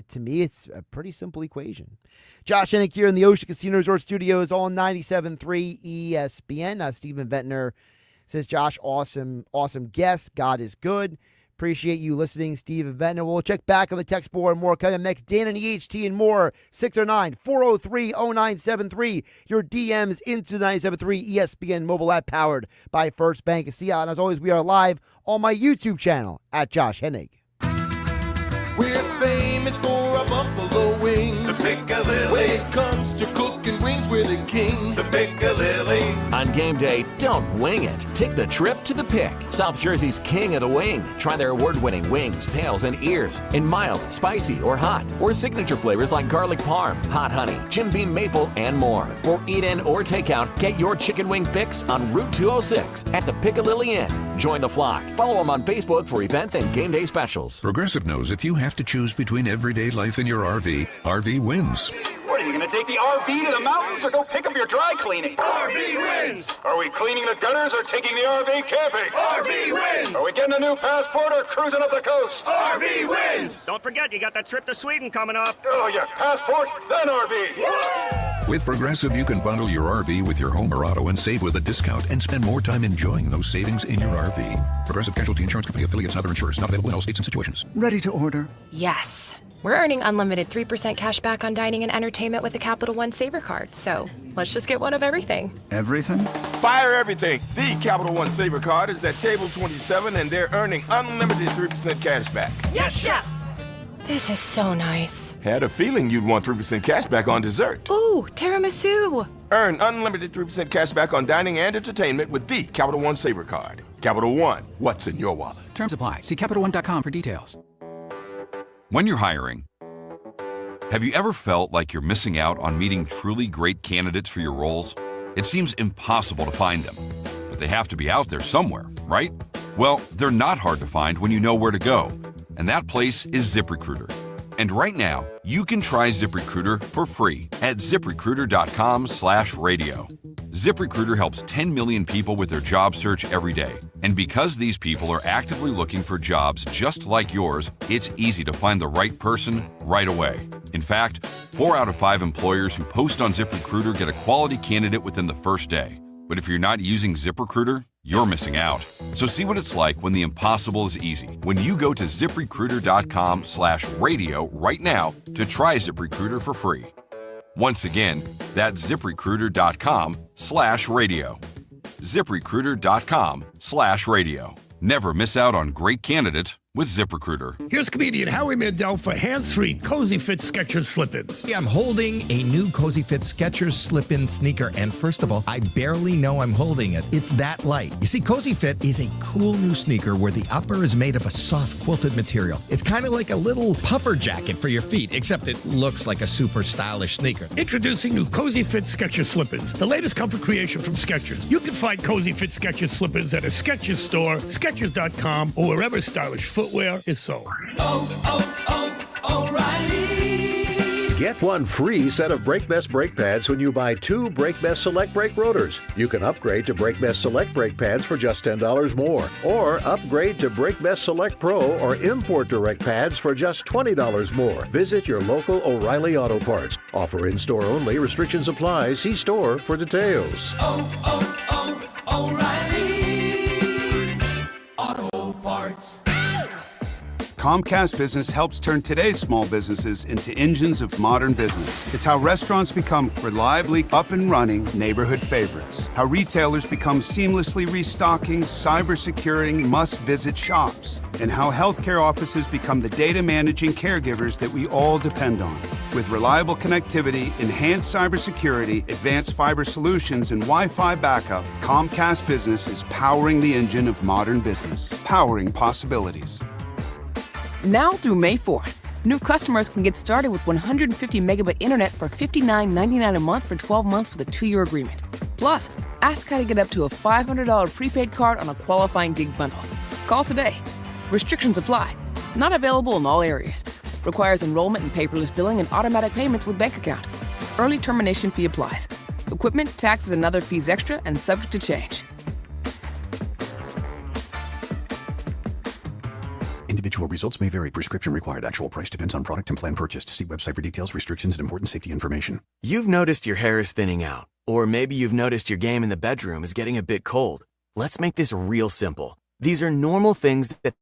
[SPEAKER 1] to me, it's a pretty simple equation. Josh Hennig here in the Ocean Casino Resort Studios on 97.3 ESPN. Stephen Ventnor says, Josh, awesome guest. God is good. Appreciate you listening, Steve and Ventnor. We'll check back on the text board. More coming up next. Dan and EHT and more. 609-403-0973. Your DMs into 973 ESPN mobile app powered by First Bank of Seattle. And as always, we are live on my YouTube channel at Josh Hennig.
[SPEAKER 2] We're famous for our buffalo wings. The Piccalilli. When it comes to cooking wings, we're the king. The Piccalilli.
[SPEAKER 22] On game day, don't wing it. Take the trip to the Pick, South Jersey's king of the wing. Try their award-winning wings, tails, and ears in mild, spicy, or hot, or signature flavors like garlic parm, hot honey, Jim Beam maple, and more. For eat-in or takeout, get your chicken wing fix on Route 206 at the Piccalilli Inn. Join the flock. Follow them on Facebook for events and game day specials.
[SPEAKER 7] Progressive knows if you have to choose between everyday life and your RV, RV wins.
[SPEAKER 23] What, are you going to take the RV to the mountains or go pick up your dry cleaning?
[SPEAKER 2] RV wins!
[SPEAKER 23] Are we cleaning the gutters or taking the RV camping?
[SPEAKER 2] RV wins!
[SPEAKER 23] Are we getting a new passport or cruising up the coast?
[SPEAKER 2] RV wins!
[SPEAKER 23] Don't forget, you got that trip to Sweden coming up. Oh, yeah, passport, then RV.
[SPEAKER 7] With Progressive, you can bundle your RV with your home or auto and save with a discount and spend more time enjoying those savings in your RV. Progressive Casualty Insurance Company affiliates and other insurers. Not available in all states and situations.
[SPEAKER 24] Ready to order?
[SPEAKER 25] Yes. We're earning unlimited 3% cash back on dining and entertainment with a Capital One Saver card. So let's just get one of everything.
[SPEAKER 24] Everything?
[SPEAKER 2] Fire everything! The Capital One Saver Card is at table 27 and they're earning unlimited 3% cash back.
[SPEAKER 25] Yes, Chef! This is so nice.
[SPEAKER 2] Had a feeling you'd want 3% cash back on dessert.
[SPEAKER 25] Ooh, tiramisu!
[SPEAKER 2] Earn unlimited 3% cash back on dining and entertainment with the Capital One Saver Card. Capital One, what's in your wallet?
[SPEAKER 26] Terms apply. See CapitalOne.com for details.
[SPEAKER 27] When you're hiring, have you ever felt like you're missing out on meeting truly great candidates for your roles? It seems impossible to find them, but they have to be out there somewhere, right? Well, they're not hard to find when you know where to go, and that place is ZipRecruiter. And right now, you can try ZipRecruiter for free at ZipRecruiter.com/radio. ZipRecruiter helps 10 million people with their job search every day. And because these people are actively looking for jobs just like yours, it's easy to find the right person right away. In fact, 4 out of 5 employers who post on ZipRecruiter get a quality candidate within the first day. But if you're not using ZipRecruiter, you're missing out. So see what it's like when the impossible is easy. When you go to ZipRecruiter.com/radio right now to try ZipRecruiter for free. Once again, that's ZipRecruiter.com/radio. ZipRecruiter.com/radio. Never miss out on great candidates with ZipRecruiter.
[SPEAKER 28] Here's comedian Howie Mandel for hands-free Cozy Fit Skechers slip-ins.
[SPEAKER 29] Yeah, I'm holding a new Cozy Fit Skechers slip-in sneaker, and first of all, I barely know I'm holding it. It's that light. You see, Cozy Fit is a cool new sneaker where the upper is made of a soft quilted material. It's kind of like a little puffer jacket for your feet, except it looks like a super stylish sneaker.
[SPEAKER 28] Introducing new Cozy Fit Skechers slip-ins, the latest comfort creation from Skechers. You can find Cozy Fit Skechers slip-ins at a Skechers store, Skechers.com, or wherever stylish footwear is sold.
[SPEAKER 30] O'Reilly! Get one free set of Brake Best brake pads when you buy 2 Brake Best Select brake rotors. You can upgrade to Brake Best Select brake pads for just $10 more, or upgrade to Brake Best Select Pro or Import Direct pads for just $20 more. Visit your local O'Reilly Auto Parts. Offer in store only. Restrictions apply. See store for details.
[SPEAKER 2] O'Reilly Auto Parts.
[SPEAKER 31] Comcast Business helps turn today's small businesses into engines of modern business. It's how restaurants become reliably up and running neighborhood favorites. How retailers become seamlessly restocking, cyber-securing, must-visit shops. And how healthcare offices become the data managing caregivers that we all depend on. With reliable connectivity, enhanced cybersecurity, advanced fiber solutions, and Wi-Fi backup, Comcast Business is powering the engine of modern business. Powering possibilities.
[SPEAKER 32] Now through May 4th, new customers can get started with 150 megabit internet for $59.99 a month for 12 months with a 2-year agreement. Plus, ask how to get up to a $500 prepaid card on a qualifying gig bundle. Call today. Restrictions apply. Not available in all areas. Requires enrollment in paperless billing and automatic payments with bank account. Early termination fee applies. Equipment, taxes, and other fees extra and subject to change.
[SPEAKER 33] Individual results may vary. Prescription required. Actual price depends on product and plan purchased. See website for details, restrictions, and important safety information.
[SPEAKER 34] You've noticed your hair is thinning out. Or maybe you've noticed your game in the bedroom is getting a bit cold. Let's make this real simple. These are normal things that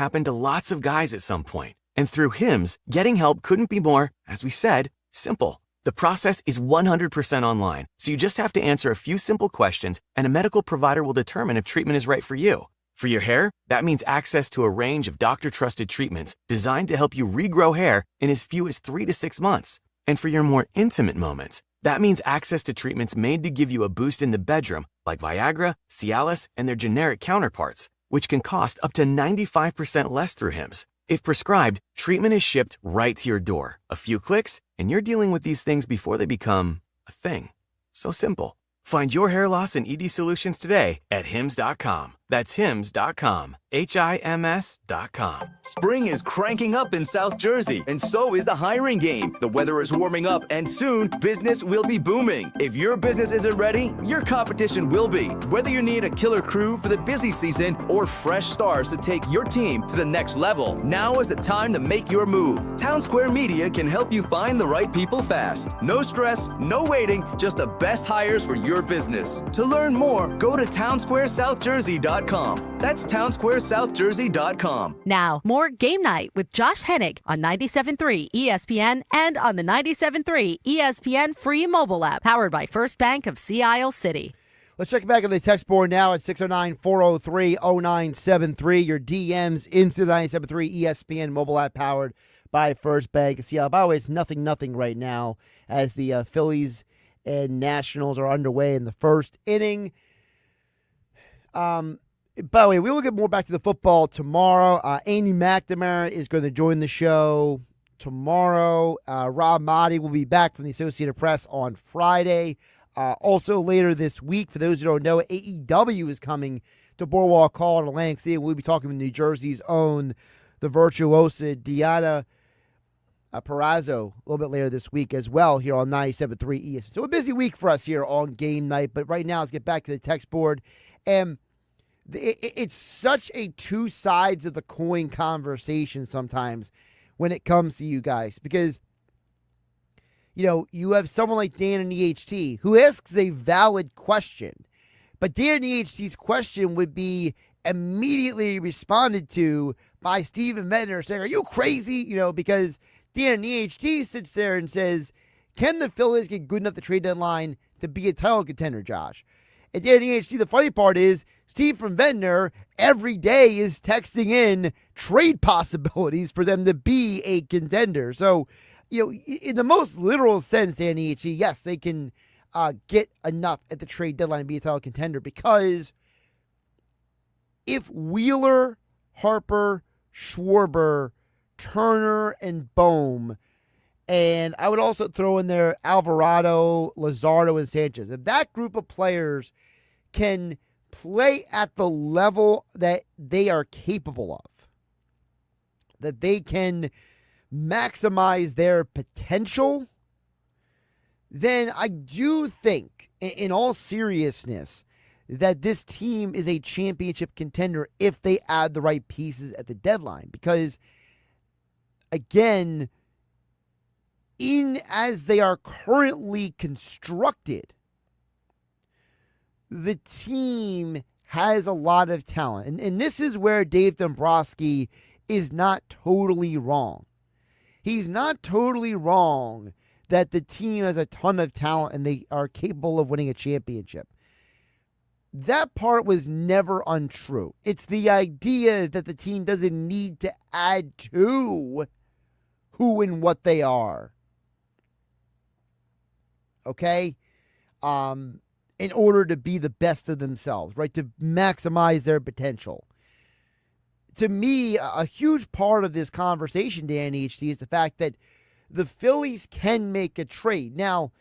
[SPEAKER 34] happened to lots of guys at some point. And through Hims, getting help couldn't be more, as we said, simple. The process is 100% online, so you just have to answer a few simple questions, and a medical provider will determine if treatment is right for you. For your hair, that means access to a range of doctor-trusted treatments designed to help you regrow hair in as few as 3 to 6 months. And for your more intimate moments, that means access to treatments made to give you a boost in the bedroom, like Viagra, Cialis, and their generic counterparts, which can cost up to 95% less through Hims. If prescribed, treatment is shipped right to your door. A few clicks, and you're dealing with these things before they become a thing. So simple. Find your hair loss and ED solutions today at Hims.com. That's Hims.com. HIMS.com.
[SPEAKER 3] Spring is cranking up in South Jersey, and so is the hiring game. The weather is warming up, and soon business will be booming. If your business isn't ready, your competition will be. Whether you need a killer crew for the busy season or fresh stars to take your team to the next level, now is the time to make your move. Town Square Media can help you find the right people fast. No stress, no waiting, just the best hires for your business. To learn more, go to townsquaresouthjersey.com. That's townsquaresouthjersey.com.
[SPEAKER 4] Now, more Game Night with Josh Hennig on 97.3 ESPN and on the 97.3 ESPN free mobile app, powered by First Bank of Sea Isle City.
[SPEAKER 1] Let's check back on the text board now at 609-403-0973. Your DMs into the 97.3 ESPN mobile app, powered by First Bank of Sea Isle. By the way, it's 0-0 right now as the Phillies and Nationals are underway in the first inning. By the way, we will get more back to the football tomorrow. Amy McNamara is going to join the show tomorrow. Rob Motti will be back from the Associated Press on Friday. Also later this week, for those who don't know, AEW is coming to Boardwalk Hall in Atlantic City. We'll be talking with New Jersey's own, the virtuosa Diana Perrazzo, a little bit later this week as well here on 97.3 ESPN. So a busy week for us here on Game Night, but right now let's get back to the text board. And it's such a two sides of the coin conversation sometimes when it comes to you guys, because, you know, you have someone like Dan in EHT who asks a valid question, but Dan in EHT's question would be immediately responded to by Steven Medner saying, "Are you crazy?" You know, because Dan in EHT sits there and says, "Can the Phillies get good enough to trade deadline to be a title contender, Josh?" At the EHT, the funny part is Steve from Ventnor every day is texting in trade possibilities for them to be a contender. So, you know, in the most literal sense, Dan EHT, yes, they can get enough at the trade deadline to be a title contender, because if Wheeler, Harper, Schwarber, Turner, and Bohm, and I would also throw in there Alvarado, Luzardo, and Sanchez, if that group of players can play at the level that they are capable of, that they can maximize their potential, then I do think, in all seriousness, that this team is a championship contender if they add the right pieces at the deadline. Because, again, as they are currently constructed, the team has a lot of talent. And this is where Dave Dombrowski is not totally wrong. He's not totally wrong that the team has a ton of talent and they are capable of winning a championship. That part was never untrue. It's the idea that the team doesn't need to add to who and what they are. Okay? In order to be the best of themselves, right? To maximize their potential. To me, a huge part of this conversation, Dan HT, is the fact that the Phillies can make a trade. Now,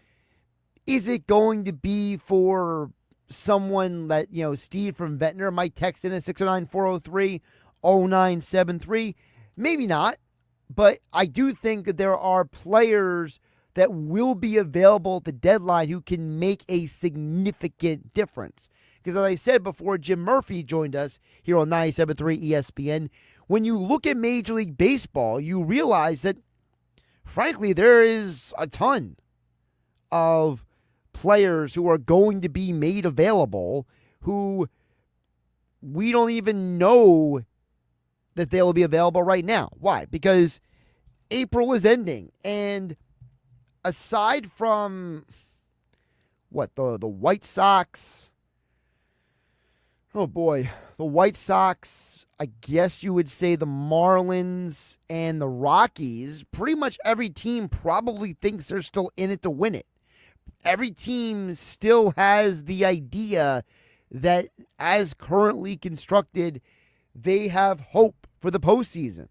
[SPEAKER 1] is it going to be for someone that, you know, Steve from Ventnor might text in at 609-403-0973? Maybe not. But I do think that there are players that will be available at the deadline who can make a significant difference. Because as I said before, Jim Murphy joined us here on 97.3 ESPN. When you look at Major League Baseball, you realize that, frankly, there is a ton of players who are going to be made available who we don't even know that they will be available right now. Why? Because April is ending, and aside from the White Sox, oh boy, the White Sox, I guess you would say the Marlins and the Rockies, pretty much every team probably thinks they're still in it to win it. Every team still has the idea that, as currently constructed, they have hope for the postseason.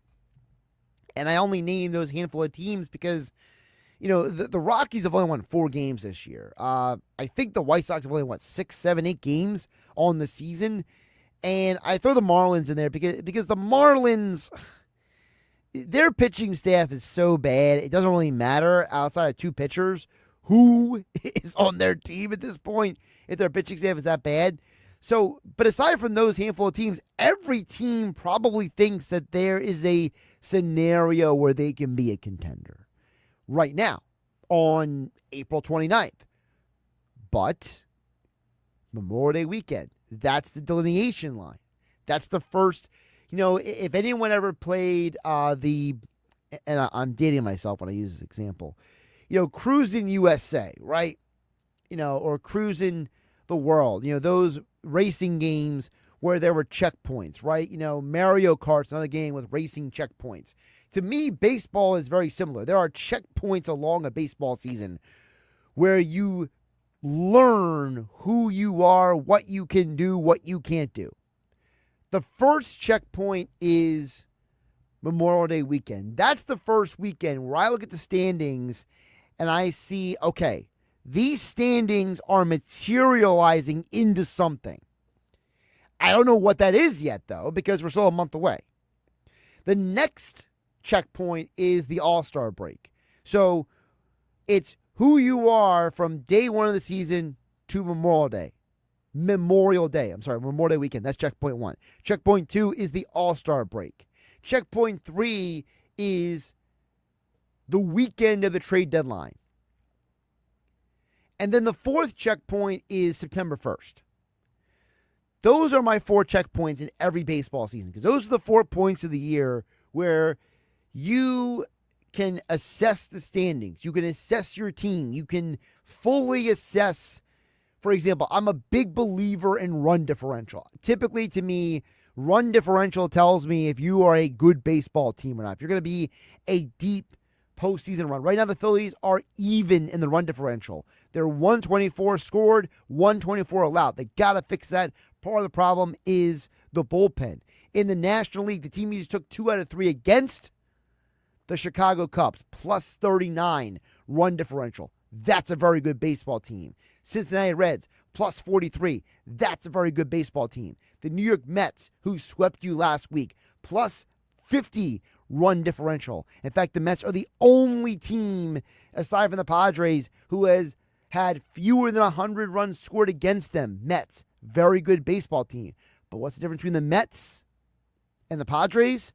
[SPEAKER 1] And I only name those handful of teams because, the Rockies have only won 4 games this year. I think the White Sox have only won 6, 7, 8 games on the season. And I throw the Marlins in there because the Marlins, their pitching staff is so bad, it doesn't really matter outside of 2 pitchers who is on their team at this point if their pitching staff is that bad. So, but aside from those handful of teams, every team probably thinks that there is a scenario where they can be a contender right now on April 29th. But Memorial Day weekend, that's the delineation line. That's the first, if anyone ever played and I'm dating myself when I use this example, Cruising USA, right? Or Cruising the World, those racing games where there were checkpoints, right? Mario Kart's another game with racing checkpoints. To me, baseball is very similar. There are checkpoints along a baseball season where you learn who you are, what you can do, what you can't do. The first checkpoint is Memorial Day weekend. That's the first weekend where I look at the standings and I see, okay, these standings are materializing into something. I don't know what that is yet, though, because we're still a month away. The next checkpoint is the All-Star break. So it's who you are from day 1 of the season to Memorial Day. Memorial Day weekend. That's checkpoint 1. Checkpoint 2 is the All-Star break. Checkpoint 3 is the weekend of the trade deadline. And then the 4th checkpoint is September 1st. Those are my 4 checkpoints in every baseball season, because those are the 4 points of the year where you can assess the standings. You can assess your team. You can fully assess, for example, I'm a big believer in run differential. Typically, to me, run differential tells me if you are a good baseball team or not. If you're going to be a deep postseason run. Right now, the Phillies are even in the run differential. They're 124 scored, 124 allowed. They got to fix that. Part of the problem is the bullpen. In the National League, the team you just took 2 out of 3 against the Chicago Cubs, plus 39 run differential. That's a very good baseball team. Cincinnati Reds, plus 43. That's a very good baseball team. The New York Mets, who swept you last week, plus 50 run differential. In fact, the Mets are the only team, aside from the Padres, who has had fewer than 100 runs scored against them. Mets, very good baseball team. But what's the difference between the Mets and the Padres?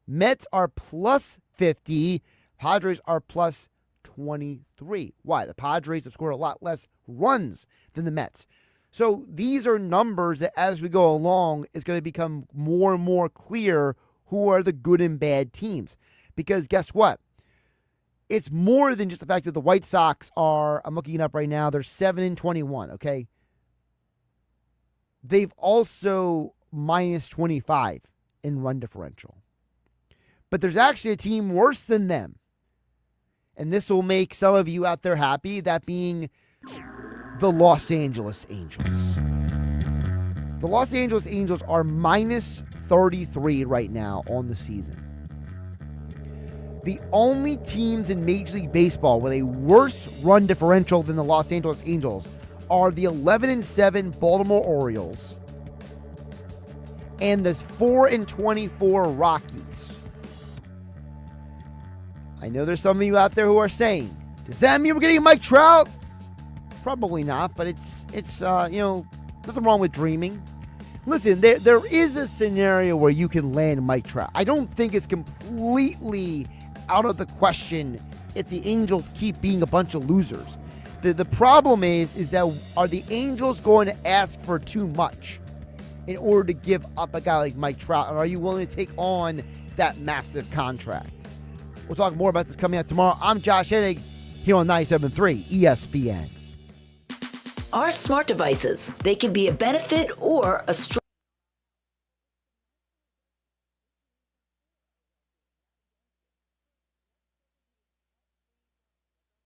[SPEAKER 1] Mets are plus 50. Padres are plus 23. Why? The Padres have scored a lot less runs than the Mets. So these are numbers that as we go along, it's going to become more and more clear who are the good and bad teams. Because guess what? It's more than just the fact that the White Sox are, I'm looking it up right now, they're 7-21, okay? They've also minus 25 in run differential. But there's actually a team worse than them. And this will make some of you out there happy, that being the Los Angeles Angels. The Los Angeles Angels are minus 33 right now on the season. The only teams in Major League Baseball with a worse run differential than the Los Angeles Angels are the 11-7 Baltimore Orioles and the 4-24 Rockies. I know there's some of you out there who are saying, does that mean we're getting Mike Trout? Probably not, but it's nothing wrong with dreaming. Listen, there is a scenario where you can land Mike Trout. I don't think it's completely out of the question if the Angels keep being a bunch of losers. The problem is that are the Angels going to ask for too much? in order to give up a guy like Mike Trout? And are you willing to take on that massive contract? We'll talk more about this coming out tomorrow. I'm Josh Hennig here on 97.3 ESPN.
[SPEAKER 5] Our smart devices, they can be a benefit or a struggle.